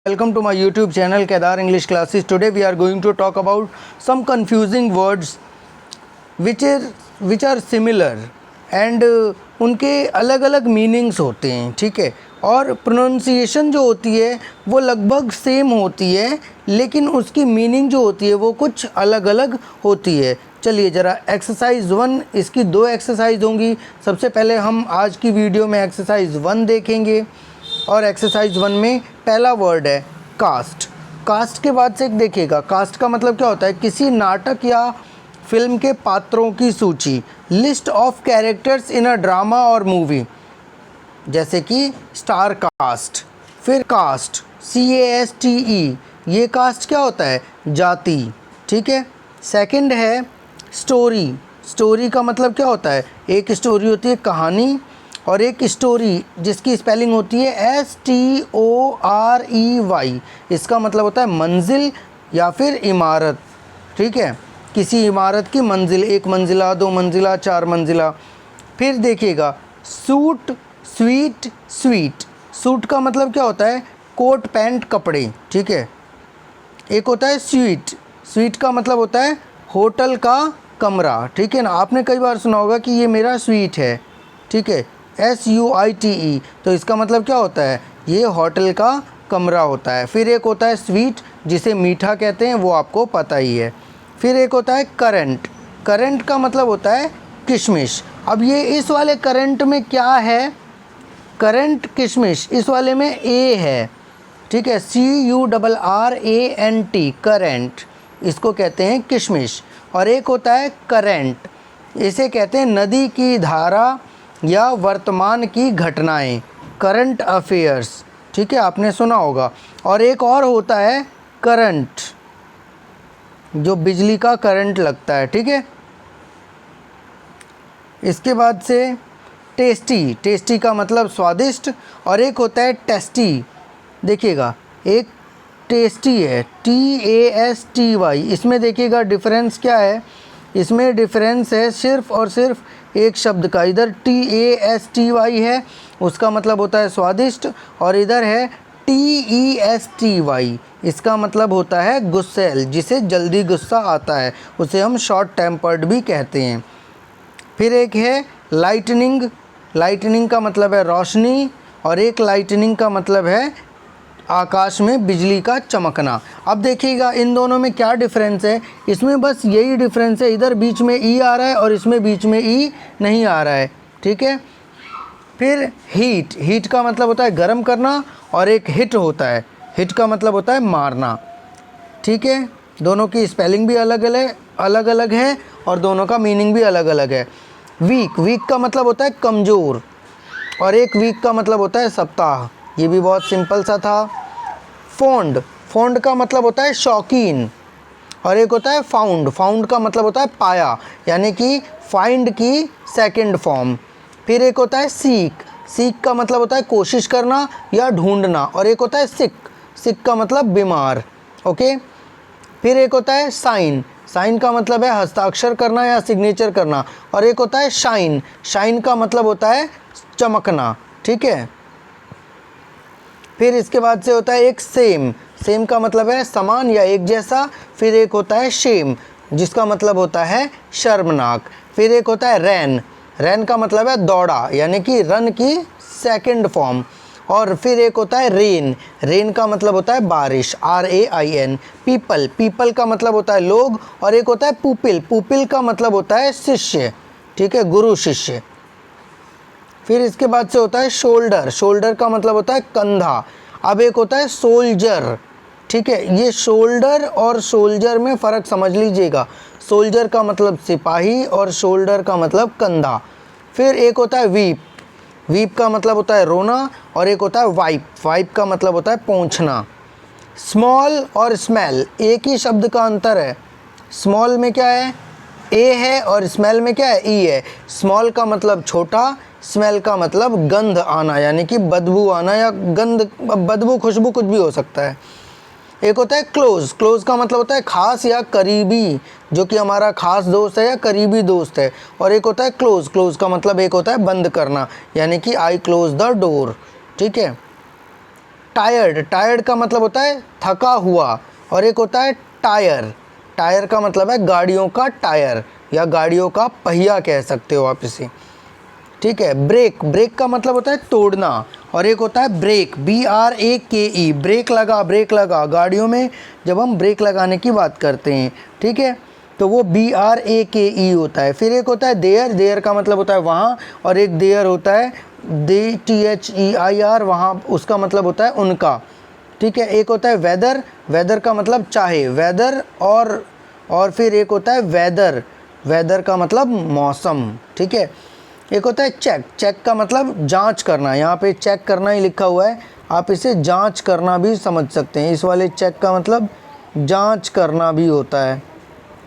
Welcome to my YouTube channel Kedar English Classes. Today we are going to talk about some confusing words which are similar and उनके अलग अलग meanings होते हैं, ठीक है। और प्रोनाउंसिएशन जो होती है वो लगभग सेम होती है, लेकिन उसकी मीनिंग जो होती है वो कुछ अलग अलग होती है। चलिए ज़रा एक्सरसाइज 1, इसकी 2 एक्सरसाइज होंगी। सबसे पहले हम आज की वीडियो में एक्सरसाइज 1 देखेंगे और एक्सरसाइज 1 में पहला वर्ड है कास्ट। कास्ट के बाद से एक देखिएगा, कास्ट का मतलब क्या होता है? किसी नाटक या फिल्म के पात्रों की सूची, list of characters in a drama और मूवी, जैसे कि स्टार कास्ट। फिर कास्ट CASTE, ये कास्ट क्या होता है? जाति, ठीक है। सेकंड है स्टोरी। स्टोरी का मतलब क्या होता है? एक स्टोरी होती है कहानी, और एक स्टोरी जिसकी स्पेलिंग होती है STOREY, इसका मतलब होता है मंजिल या फिर इमारत, ठीक है। किसी इमारत की मंजिल, 1 मंजिला, 2 मंजिला, 4 मंजिला। फिर देखिएगा सूट, स्वीट, स्वीट। सूट का मतलब क्या होता है? कोट पैंट कपड़े, ठीक है। एक होता है स्वीट। स्वीट का मतलब होता है होटल का कमरा, ठीक है ना। आपने कई बार सुना होगा कि ये मेरा स्वीट है, ठीक है, SUITE। तो इसका मतलब क्या होता है? ये होटल का कमरा होता है। फिर एक होता है स्वीट, जिसे मीठा कहते हैं, वो आपको पता ही है। फिर एक होता है करंट। करंट का मतलब होता है किशमिश। अब ये इस वाले करंट में क्या है? करंट किशमिश, इस वाले में A है, ठीक है, CURRANT, करंट, इसको कहते हैं किशमिश। और एक होता है करेंट, इसे कहते हैं नदी की धारा या वर्तमान की घटनाएं, करंट अफेयर्स, ठीक है, आपने सुना होगा। और एक और होता है करंट, जो बिजली का करंट लगता है, ठीक है। इसके बाद से टेस्टी। टेस्टी का मतलब स्वादिष्ट। और एक होता है टेस्टी। देखिएगा, एक टेस्टी है TASTY। इसमें देखिएगा डिफरेंस क्या है? इसमें डिफरेंस है सिर्फ़ और सिर्फ एक शब्द का। इधर TASTY है, उसका मतलब होता है स्वादिष्ट, और इधर है TESTY, इसका मतलब होता है गुस्सैल, जिसे जल्दी गुस्सा आता है, उसे हम शॉर्ट टेम्पर्ड भी कहते हैं। फिर एक है लाइटनिंग। लाइटनिंग का मतलब है रोशनी, और एक लाइटनिंग का मतलब है आकाश में बिजली का चमकना। अब देखिएगा इन दोनों में क्या डिफरेंस है। इसमें बस यही डिफरेंस है, इधर बीच में E आ रहा है और इसमें बीच में E नहीं आ रहा है, ठीक है। फिर हीट। हीट का मतलब होता है गर्म करना, और एक हिट होता है, हिट का मतलब होता है मारना, ठीक है। दोनों की स्पेलिंग भी अलग अलग है और दोनों का मीनिंग भी अलग अलग है। वीक। वीक का मतलब होता है कमज़ोर, और एक वीक का मतलब होता है सप्ताह। ये भी बहुत सिंपल सा था। फोंड। फोंड का मतलब होता है शौकीन, और एक होता है फाउंड। फाउंड का मतलब होता है पाया, यानी कि फाइंड की सेकंड फॉर्म। फिर एक होता है सीक। सीक का मतलब होता है कोशिश करना या ढूंढना, और एक होता है सिक। सिक का मतलब बीमार, ओके। फिर एक होता है साइन। साइन का मतलब है हस्ताक्षर करना या सिग्नेचर करना, और एक होता है शाइन। शाइन का मतलब होता है चमकना, ठीक है। फिर इसके बाद से होता है एक सेम। सेम का मतलब है समान या एक जैसा। फिर एक होता है शेम, जिसका मतलब होता है शर्मनाक। फिर एक होता है रैन। रैन का मतलब है दौड़ा, यानी कि रन की सेकंड फॉर्म। और फिर एक होता है रेन। रेन का मतलब होता है बारिश, RAIN। पीपल। पीपल का मतलब होता है लोग, और एक होता है पुपिल। पुपिल का मतलब होता है शिष्य, ठीक है, गुरु शिष्य। फिर इसके बाद से होता है शोल्डर। शोल्डर का मतलब होता है कंधा। अब एक होता है सोल्जर, ठीक है। ये शोल्डर और सोल्जर में फ़र्क समझ लीजिएगा। सोल्जर का मतलब सिपाही और शोल्डर का मतलब कंधा। फिर एक होता है वीप। वीप का मतलब होता है रोना, और एक होता है वाइप। वाइप का मतलब होता है पोंछना। स्मॉल और स्मेल एक ही शब्द का अंतर है। स्मॉल में क्या है? A है, और स्मेल में क्या है? E है। स्मॉल का मतलब छोटा, स्मेल का मतलब गंध आना, यानी कि बदबू आना, या गंध, बदबू, खुशबू, कुछ भी हो सकता है। एक होता है क्लोज। क्लोज का मतलब होता है खास या करीबी, जो कि हमारा खास दोस्त है या करीबी दोस्त है। और एक होता है क्लोज। क्लोज का मतलब एक होता है बंद करना, यानी कि आई क्लोज द डोर, ठीक है। टायर्ड, टायर्ड का मतलब होता है थका हुआ, और एक होता है टायर, टायर का मतलब है गाड़ियों का टायर या गाड़ियों का पहिया कह सकते हो आप इसे, ठीक है। ब्रेक, ब्रेक का मतलब होता है तोड़ना, और एक होता है ब्रेक, BRAKE, ब्रेक लगा, ब्रेक लगा, गाड़ियों में जब हम ब्रेक लगाने की बात करते हैं, ठीक है, तो वो BRAKE होता है। फिर एक होता है देयर, देयर का मतलब होता है वहाँ, और एक देयर होता है THEIR, वहाँ उसका मतलब होता है उनका, ठीक है। एक होता है वेदर, वेदर का मतलब चाहे, वेदर, और फिर एक होता है वेदर, वेदर का मतलब मौसम, ठीक है। एक होता है चेक, चेक का मतलब जांच करना, यहाँ पे चेक करना ही लिखा हुआ है, आप इसे जांच करना भी समझ सकते हैं, इस वाले चेक का मतलब जांच करना भी होता है,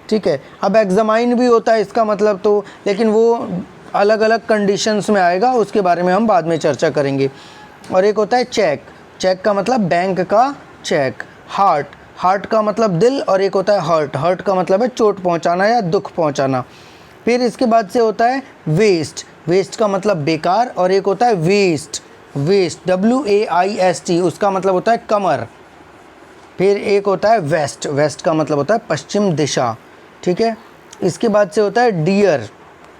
ठीक है। अब एग्जामाइन भी होता है इसका मतलब, तो लेकिन वो अलग अलग कंडीशंस में आएगा, उसके बारे में हम बाद में चर्चा करेंगे। और एक होता है चेक, चेक का मतलब बैंक का चेक। हार्ट, हार्ट का मतलब दिल, और एक होता है हर्ट, हर्ट का मतलब है चोट पहुंचाना या दुख पहुंचाना। फिर इसके बाद से होता है वेस्ट, वेस्ट का मतलब बेकार, और एक होता है वेस्ट, वेस्ट WAIST, उसका मतलब होता है कमर। फिर एक होता है वेस्ट, वेस्ट का मतलब होता है पश्चिम दिशा, ठीक है। इसके बाद से होता है डियर,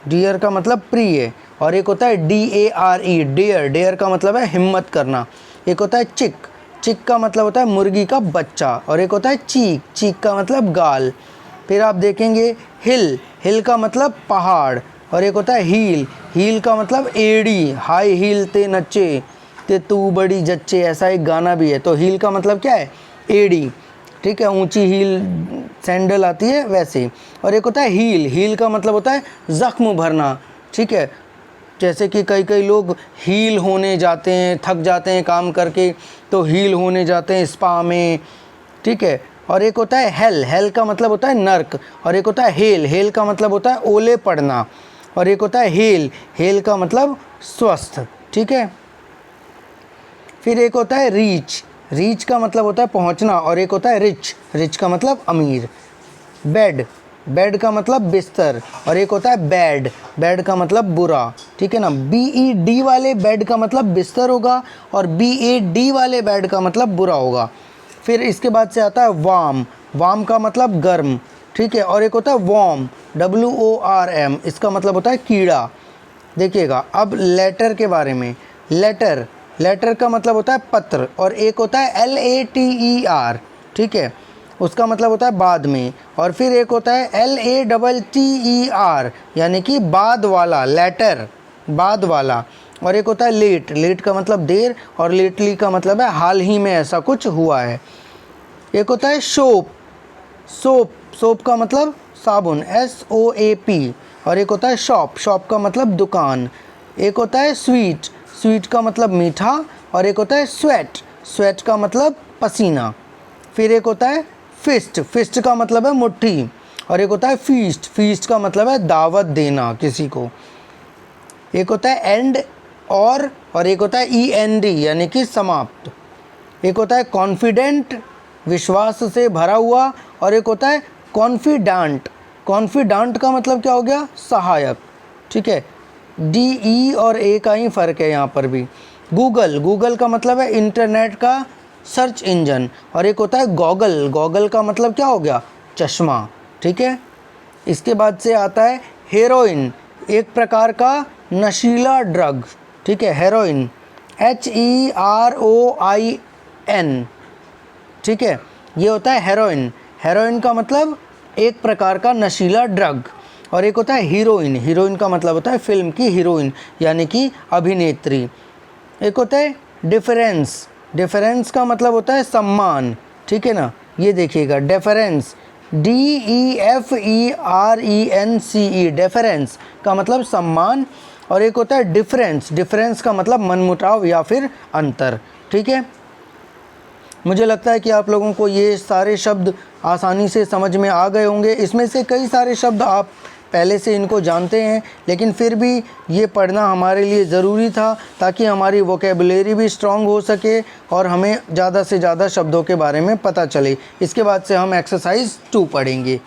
डियर का मतलब प्रिय, और एक होता है DARE, डेयर, डेयर का मतलब है हिम्मत करना। एक होता है चिक, चिक का मतलब होता है मुर्गी का बच्चा, और एक होता है चीक, चीक का मतलब गाल। फिर आप देखेंगे हिल, हिल का मतलब पहाड़, और एक होता है हील, हील का मतलब एड़ी, हाई हील ते नच्चे ते तू बड़ी जच्चे, ऐसा एक गाना भी है। तो हील का मतलब क्या है, एड़ी, ठीक है, ऊंची हील सैंडल आती है वैसे। और एक होता है हील, हील का मतलब होता है ज़ख्म भरना, ठीक है, जैसे कि कई कई लोग हील होने जाते हैं, थक जाते हैं काम करके, तो हील होने जाते हैं स्पा में, ठीक है। और एक होता है हेल, हेल का मतलब होता है नर्क, और एक होता है हेल, हेल का मतलब होता है ओले पड़ना, और एक होता है हेल, हेल का मतलब स्वस्थ, ठीक है। फिर एक होता है रीच, रीच का मतलब होता है पहुंचना, और एक होता है रिच, रिच का मतलब अमीर। बेड, बेड का मतलब बिस्तर, और एक होता है बैड, बैड का मतलब बुरा, ठीक है ना। BED वाले बेड का मतलब बिस्तर होगा, और BAD वाले बेड का मतलब बुरा होगा। फिर इसके बाद से आता है वार्म, वार्म का मतलब गर्म, ठीक है, और एक होता है वॉर्म, WORM, इसका मतलब होता है कीड़ा। देखिएगा अब लेटर के बारे में, लेटर, लेटर का मतलब होता है पत्र, और एक होता है LATER, ठीक है, उसका मतलब होता है बाद में। और फिर एक होता है LATTER, यानी कि बाद वाला, लेटर, बाद वाला। और एक होता है लेट, लेट का मतलब देर, और लेटली का मतलब है हाल ही में ऐसा कुछ हुआ है। एक होता है सोप, सोप, सोप का मतलब साबुन, SOAP। और एक होता है शॉप, शॉप का मतलब दुकान। एक होता है स्वीट, स्वीट का मतलब मीठा, और एक होता है स्वेट, स्वेट का मतलब पसीना। फिर एक होता है फिस्ट, फिस्ट का मतलब है मुट्ठी, और एक होता है फीस्ट, फीस्ट का मतलब है दावत देना किसी को। एक होता है एंड, और एक होता है END, यानी कि समाप्त। एक होता है कॉन्फिडेंट, विश्वास से भरा हुआ, और एक होता है कॉन्फिडेंट, कॉन्फिडेंट का मतलब क्या हो गया, सहायक, ठीक है। DE और A का ही फ़र्क है यहाँ पर भी। गूगल, गूगल का मतलब है इंटरनेट का सर्च इंजन, और एक होता है गॉगल, गॉगल का मतलब क्या हो गया, चश्मा, ठीक है। इसके बाद से आता है हेरोइन, एक प्रकार का नशीला ड्रग, ठीक है, हेरोइन, HEROIN, ठीक है, ये होता है हेरोइन। हेरोइन का मतलब एक प्रकार का नशीला ड्रग। और एक होता है हीरोइन, हीरोइन का मतलब होता है फिल्म की हीरोइन, यानी कि अभिनेत्री। एक होता है डिफरेंस, डिफरेंस का मतलब होता है सम्मान, ठीक है ना। ये देखिएगा डिफरेंस, DEFERENCE, डिफरेंस का मतलब सम्मान। और एक होता है डिफरेंस, डिफरेंस का मतलब मनमुटाव या फिर अंतर, ठीक है। मुझे लगता है कि आप लोगों को ये सारे शब्द आसानी से समझ में आ गए होंगे। इसमें से कई सारे शब्द आप पहले से इनको जानते हैं, लेकिन फिर भी ये पढ़ना हमारे लिए ज़रूरी था, ताकि हमारी वोकेबुलरी भी स्ट्रॉन्ग हो सके और हमें ज़्यादा से ज़्यादा शब्दों के बारे में पता चले। इसके बाद से हम एक्सरसाइज 2 पढ़ेंगे।